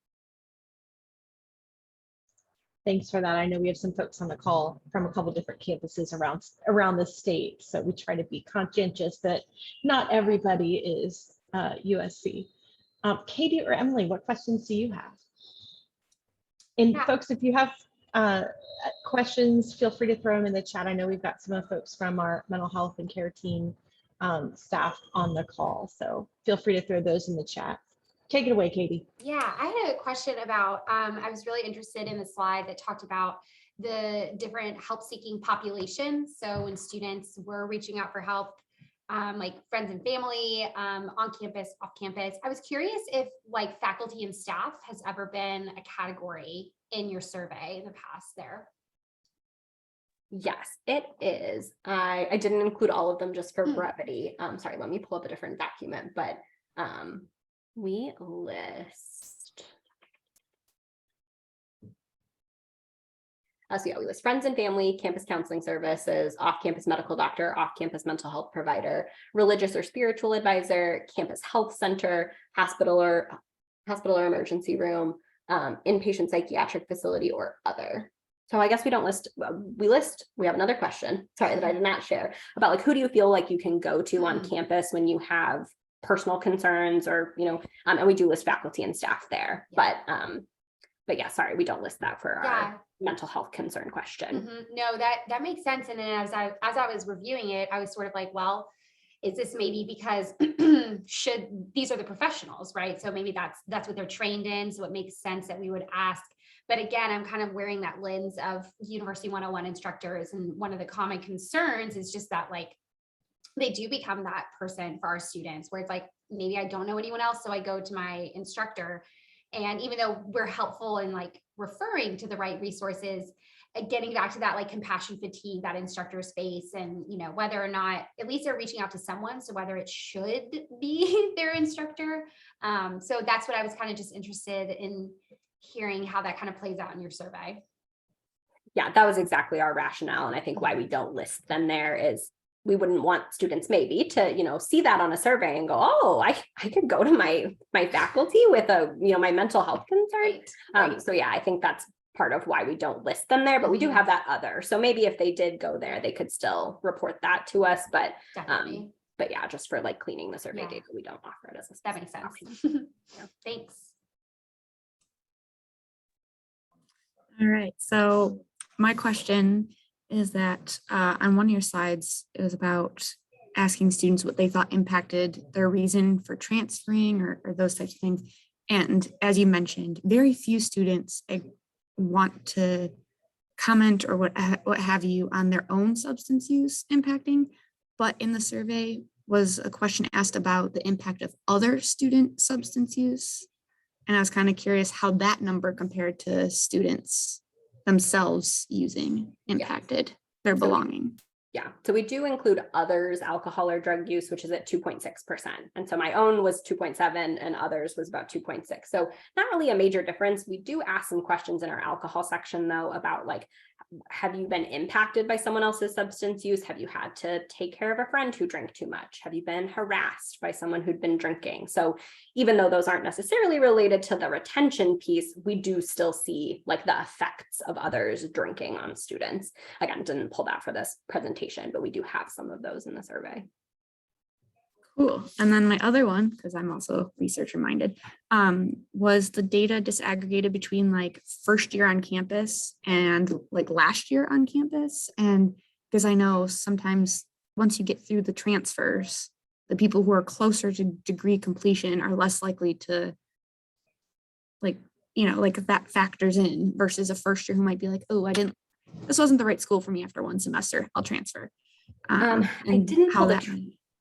Thanks for that. I know we have some folks on the call from a couple different campuses around the state, so we try to be conscientious that not everybody is USC. Katie or Emily, what questions do you have? And folks, if you have questions, feel free to throw them in the chat. I know we've got some of the folks from our mental health and care team staff on the call, so feel free to throw those in the chat. Take it away, Katie. Yeah, I had a question about, I was really interested in the slide that talked about the different help-seeking populations. So when students were reaching out for help, like friends and family, on campus, off campus, I was curious if like faculty and staff has ever been a category in your survey in the past there. Yes, it is. I didn't include all of them just for brevity. Sorry, let me pull up a different document, but we list, so yeah, we list friends and family, campus counseling services, off-campus medical doctor, off-campus mental health provider, religious or spiritual advisor, campus health center, hospital or emergency room, inpatient psychiatric facility, or other. So I guess we don't list, we have another question, sorry, that I did not share, about like, who do you feel like you can go to on campus when you have personal concerns, or and we do list faculty and staff there, but yeah, sorry, we don't list that for our mental health concern question. No, that makes sense. And then as I was reviewing it, I was sort of like, well, is this maybe because these are the professionals, right? So maybe that's what they're trained in, so it makes sense that we would ask. But again, I'm kind of wearing that lens of University 101 instructors, and one of the common concerns is just that like they do become that person for our students, where it's like, maybe I don't know anyone else, so I go to my instructor. And even though we're helpful in like referring to the right resources, getting back to that like compassion fatigue that instructors face, and whether or not at least they're reaching out to someone, so whether it should be their instructor. So that's what I was kind of just interested in hearing, how that kind of plays out in your survey. Yeah, that was exactly our rationale, and I think why we don't list them there is we wouldn't want students maybe to, see that on a survey and go, oh, I could go to my faculty with my mental health concern. Right. So yeah, I think that's part of why we don't list them there, but we do have that other. So maybe if they did go there, they could still report that to us, but yeah, just for like cleaning the survey data, we don't offer it as a that makes sense. option. Thanks. All right, so my question is that on one of your slides, it was about asking students what they thought impacted their reason for transferring or those types of things. And as you mentioned, very few students want to comment or what have you on their own substance use impacting. But in the survey was a question asked about the impact of other student substance use. And I was kind of curious how that number compared to students themselves using impacted their belonging. Yeah, so we do include others alcohol or drug use, which is at 2.6%. And so my own was 2.7 and others was about 2.6. So not really a major difference. We do ask some questions in our alcohol section though about like, have you been impacted by someone else's substance use? Have you had to take care of a friend who drank too much? Have you been harassed by someone who'd been drinking? So even though those aren't necessarily related to the retention piece, we do still see like the effects of others drinking on students. Again, didn't pull that for this presentation, but we do have some of those in the survey. Cool. And then my other one, because I'm also researcher minded, was the data disaggregated between like first year on campus and like last year on campus. And because I know sometimes once you get through the transfers, the people who are closer to degree completion are less likely to like, you know, like that factors in versus a first year who might be like, oh, this wasn't the right school for me after one semester, I'll transfer. I and didn't how pull that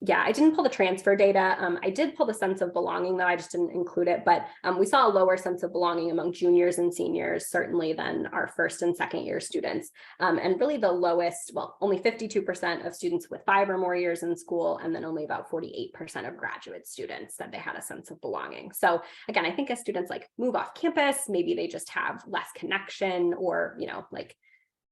Yeah, I didn't pull the transfer data. I did pull the sense of belonging, though I just didn't include it. But we saw a lower sense of belonging among juniors and seniors, certainly than our first and second year students. And really the lowest, well, only 52% of students with 5 or more years in school, and then only about 48% of graduate students said they had a sense of belonging. So again, I think as students like move off campus, maybe they just have less connection or, you know, like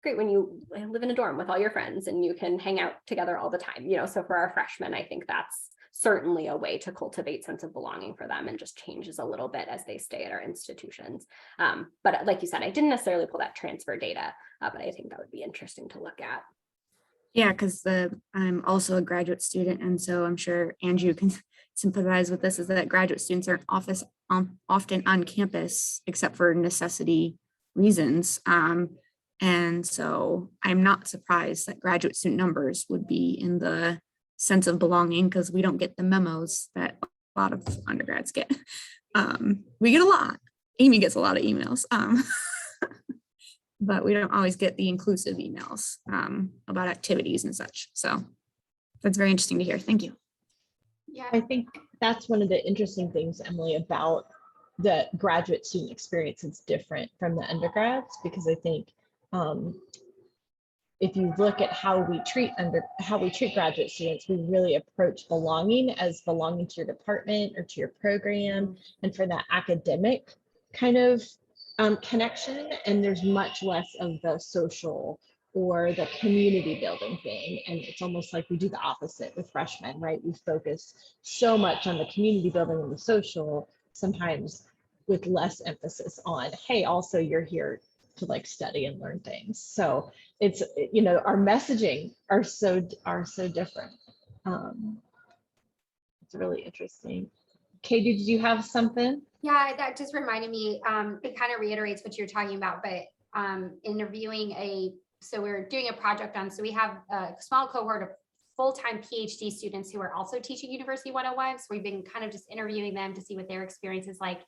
great when you live in a dorm with all your friends and you can hang out together all the time, you know, so for our freshmen, I think that's certainly a way to cultivate sense of belonging for them and just changes a little bit as they stay at our institutions. But like you said, I didn't necessarily pull that transfer data, but I think that would be interesting to look at. Yeah, because I'm also a graduate student, and so I'm sure Andrew can sympathize with this, is that graduate students aren't often on campus except for necessity reasons. And so I'm not surprised that graduate student numbers would be in the sense of belonging because we don't get the memos that a lot of undergrads get. We get a lot. Amy gets a lot of emails, but we don't always get the inclusive emails about activities and such. So that's very interesting to hear. Thank you. Yeah, I think that's one of the interesting things, Emily, about the graduate student experience. It's different from the undergrads because I think if you look at how we treat graduate students, we really approach belonging as belonging to your department or to your program, and for that academic kind of connection. And there's much less of the social or the community building thing. And it's almost like we do the opposite with freshmen, right? We focus so much on the community building and the social, sometimes with less emphasis on, hey, also you're here to like study and learn things. So it's, you know, our messaging are so different. It's really interesting. Katie, did you have something? yeah, that just reminded me, it kind of reiterates what you're talking about, but so we're doing a project on, so we have a small cohort of full-time PhD students who are also teaching University 101. So we've been kind of just interviewing them to see what their experience is like.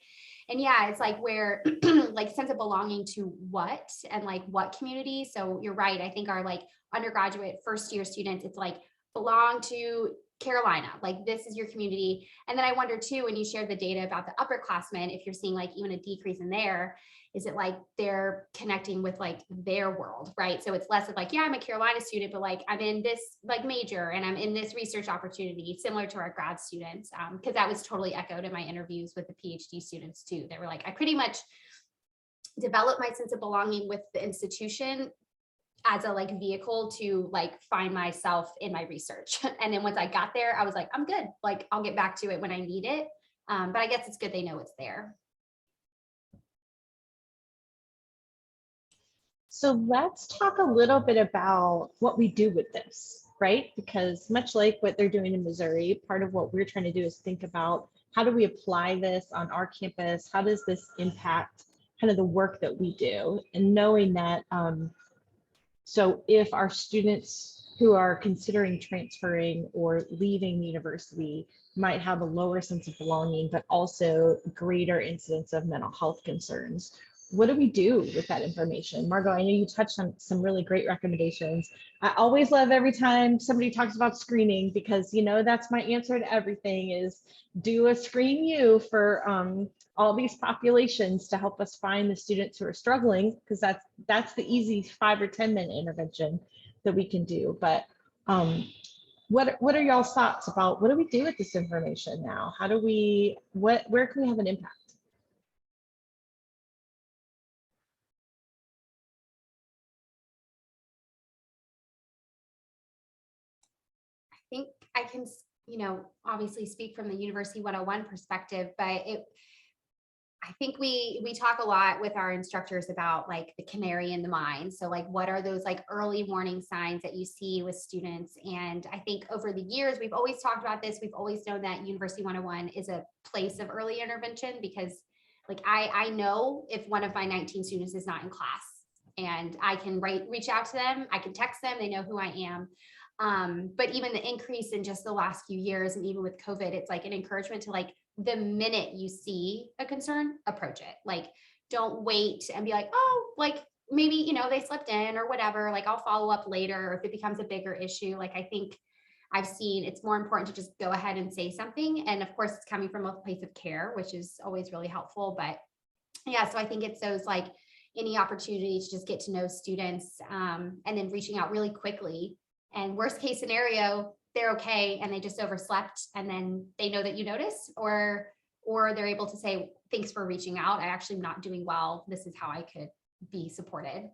And yeah, it's like where like sense of belonging to what and like what community. So you're right. I think our like undergraduate first year students, it's like belong to Carolina, like this is your community. And then I wonder too, when you shared the data about the upperclassmen, if you're seeing like even a decrease in there, is it like they're connecting with like their world, right? So it's less of like, yeah, I'm a Carolina student, but like I'm in this like major and I'm in this research opportunity, similar to our grad students, because that was totally echoed in my interviews with the PhD students too. They were like, I pretty much developed my sense of belonging with the institution as a like vehicle to like find myself in my research. And then once I got there, I was like, I'm good. Like I'll get back to it when I need it. But I guess it's good they know it's there. So let's talk a little bit about what we do with this, right? Because much like what they're doing in Missouri, part of what we're trying to do is think about how do we apply this on our campus? How does this impact kind of the work that we do, and knowing that so if our students who are considering transferring or leaving the university might have a lower sense of belonging, but also greater incidence of mental health concerns, what do we do with that information? Margo, I know you touched on some really great recommendations. I always love every time somebody talks about screening, because that's my answer to everything is do a screen U for all these populations to help us find the students who are struggling, because that's the easy 5 or 10 minute intervention that we can do. But what are y'all's thoughts about what do we do with this information now? How do we, where can we have an impact? I think I can, obviously speak from the University 101 perspective, but I think we talk a lot with our instructors about like the canary in the mine. So like, what are those like early warning signs that you see with students? And I think over the years, we've always talked about this. We've always known that University 101 is a place of early intervention, because like, I know if one of my 19 students is not in class, and I can reach out to them, I can text them, they know who I am. But even the increase in just the last few years, and even with COVID, it's like an encouragement to like, the minute you see a concern, approach it. Like, don't wait and be like, oh, like maybe, they slipped in or whatever, like I'll follow up later. Or if it becomes a bigger issue, like I think I've seen it's more important to just go ahead and say something. And of course it's coming from a place of care, which is always really helpful. But yeah, so I think it's those like any opportunity to just get to know students, and then reaching out really quickly. And worst case scenario, they're okay and they just overslept, and then they know that you notice, or they're able to say, thanks for reaching out. I actually am not doing well. This is how I could be supported.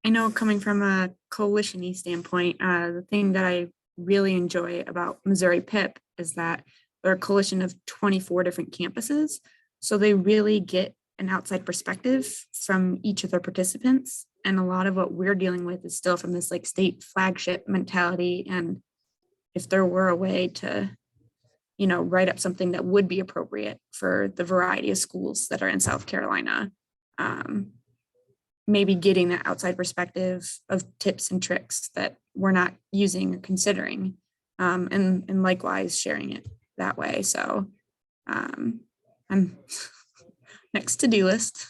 I know, coming from a coalition-y standpoint, the thing that I really enjoy about Missouri PIP is that they're a coalition of 24 different campuses. So they really get an outside perspective from each of their participants. And a lot of what we're dealing with is still from this like state flagship mentality. And if there were a way to, write up something that would be appropriate for the variety of schools that are in South Carolina, maybe getting that outside perspective of tips and tricks that we're not using or considering, and likewise sharing it that way. So I'm next to-do list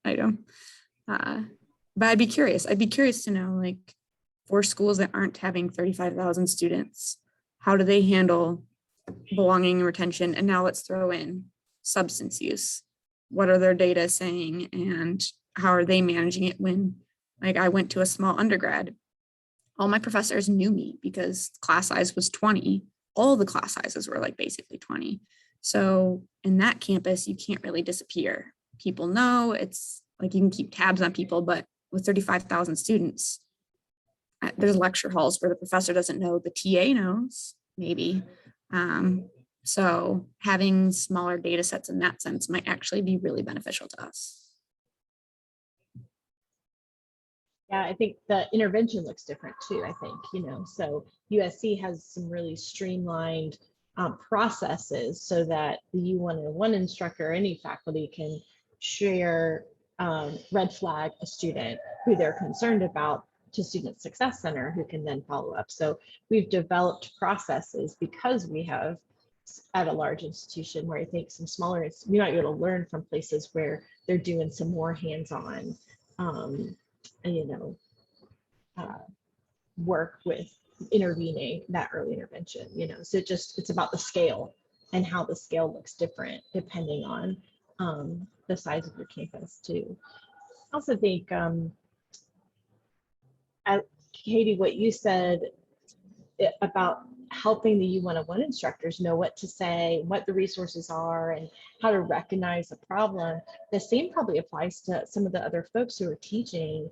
item. But I'd be curious to know, like, for schools that aren't having 35,000 students, how do they handle belonging and retention? And now let's throw in substance use. What are their data saying, and how are they managing it when, like, I went to a small undergrad, all my professors knew me because class size was 20. All the class sizes were like basically 20. So in that campus, you can't really disappear. People know, it's like you can keep tabs on people, but with 35,000 students, there's lecture halls where the professor doesn't know, the TA knows, maybe. So having smaller data sets in that sense might actually be really beneficial to us. Yeah, I think the intervention looks different too, I think, so USC has some really streamlined processes so that the U101 instructor or any faculty can share, red flag a student who they're concerned about to Student Success Center, who can then follow up. So we've developed processes because we have at a large institution where I think some smaller, we might be able to learn from places where they're doing some more hands-on, work with intervening that early intervention, so it's about the scale and how the scale looks different depending on the size of your campus too. I also think, Katie, what you said about helping the U101 instructors know what to say, what the resources are, and how to recognize the problem, the same probably applies to some of the other folks who are teaching,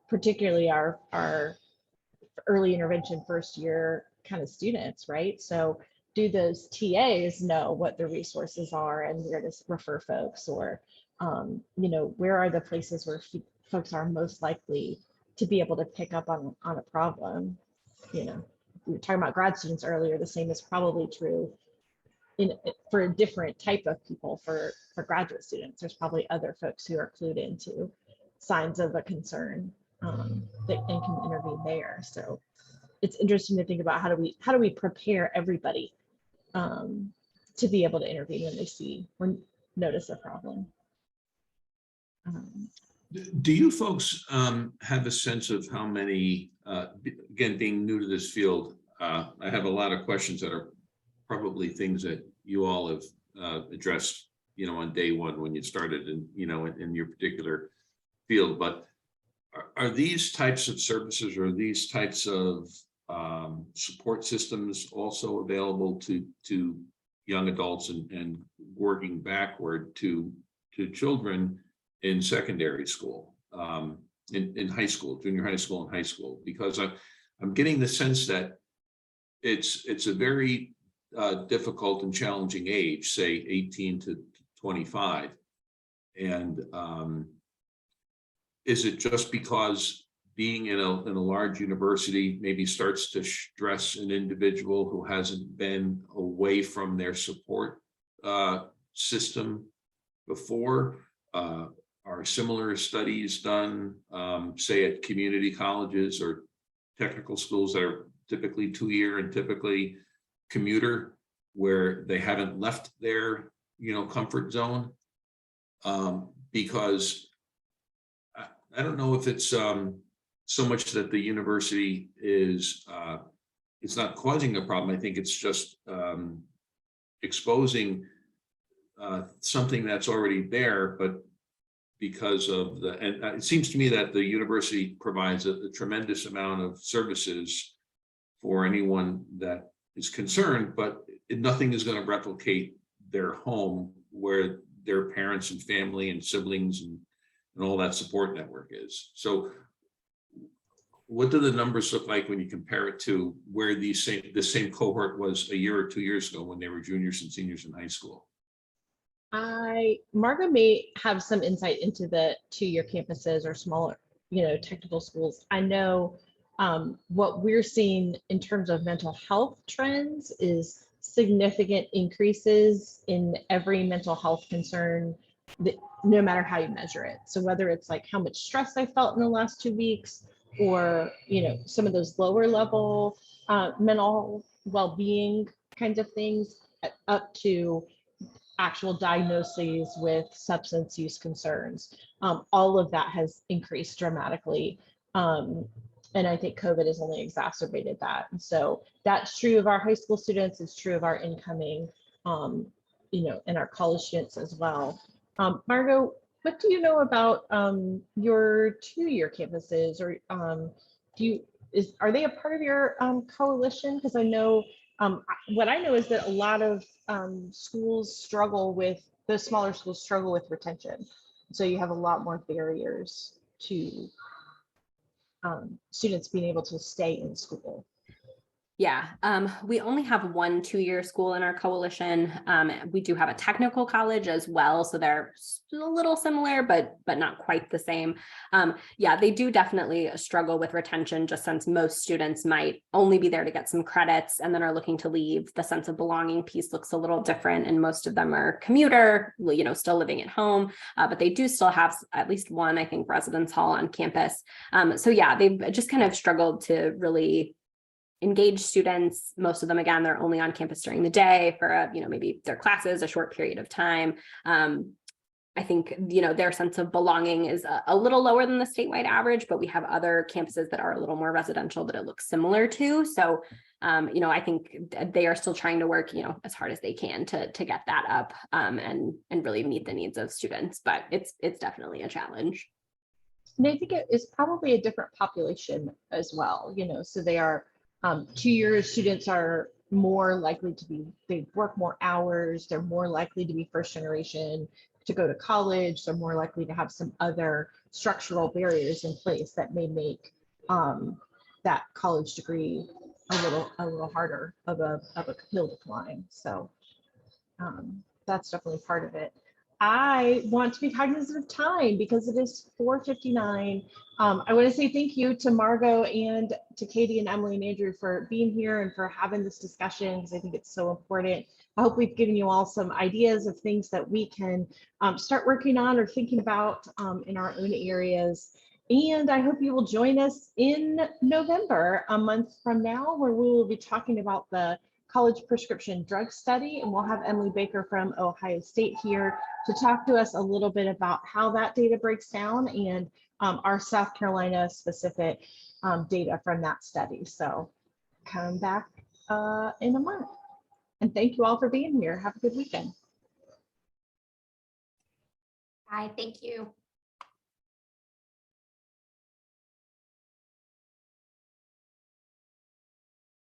particularly our early intervention first year kind of students, right? So do those TAs know what the resources are and where to refer folks, or where are the places where folks are most likely to be able to pick up on a problem, we were talking about grad students earlier, the same is probably true for a different type of people. For graduate students, there's probably other folks who are clued into signs of a concern that and can intervene there. So it's interesting to think about how do we prepare everybody to be able to intervene when they see or notice a problem. Do you folks have a sense of how many, again, being new to this field, I have a lot of questions that are probably things that you all have addressed, on day one when you started in your particular field, but are these types of services or these types of support systems also available to young adults and working backward to children in secondary school, in high school, junior high school and high school? Because I'm getting the sense that it's a very difficult and challenging age, say 18 to 25. And is it just because being in a large university maybe starts to stress an individual who hasn't been away from their support system before? Are similar studies done, say at community colleges or technical schools that are typically 2-year and typically commuter, where they haven't left their comfort zone? Because I don't know if it's so much that the university is it's not causing a problem. I think it's just exposing something that's already there, but because of and it seems to me that the university provides a tremendous amount of services for anyone that is concerned, but nothing is going to replicate their home where their parents and family and siblings and all that support network is. So what do the numbers look like when you compare it to where the same cohort was a year or 2 years ago when they were juniors and seniors in high school? Margo may have some insight into the 2-year campuses or smaller, technical schools. I know what we're seeing in terms of mental health trends is significant increases in every mental health concern, no matter how you measure it. So whether it's like how much stress I felt in the last 2 weeks, or some of those lower level mental well-being kinds of things, up to actual diagnoses with substance use concerns. All of that has increased dramatically. And I think COVID has only exacerbated that. And so that's true of our high school students, it's true of our incoming, and our college students as well. Margo, what do you know about your 2-year campuses, or are they a part of your coalition? Because I know what I know is that a lot of schools the smaller schools struggle with retention. So you have a lot more barriers to students being able to stay in school. Yeah, we only have one 2-year school in our coalition. We do have a technical college as well, so they're a little similar, but not quite the same. Yeah, they do definitely struggle with retention, just since most students might only be there to get some credits and then are looking to leave. The sense of belonging piece looks a little different, and most of them are commuter, still living at home, but they do still have at least one, I think, residence hall on campus. So yeah, they've just kind of struggled to really engage students. Most of them, again, they're only on campus during the day for maybe their classes, a short period of time. I think their sense of belonging is a little lower than the statewide average, but we have other campuses that are a little more residential that it looks similar to. So I think they are still trying to work as hard as they can to get that up and really meet the needs of students, but it's definitely a challenge. And I think it is probably a different population as well, so they are 2-year students are more likely they work more hours, they're more likely to be first generation, to go to college, they're more likely to have some other structural barriers in place that may make that college degree a little harder of a hill to climb. So that's definitely part of it. I want to be cognizant of time because it is 4:59. I want to say thank you to Margo and to Katie and Emily and Andrew for being here and for having this discussion because I think it's so important. I hope we've given you all some ideas of things that we can start working on or thinking about in our own areas. And I hope you will join us in November, a month from now, where we will be talking about the college prescription drug study, and we'll have Emily Baker from Ohio State here to talk to us a little bit about how that data breaks down and our South Carolina specific data from that study. So come back in a month. And thank you all for being here. Have a good weekend. Bye, thank you.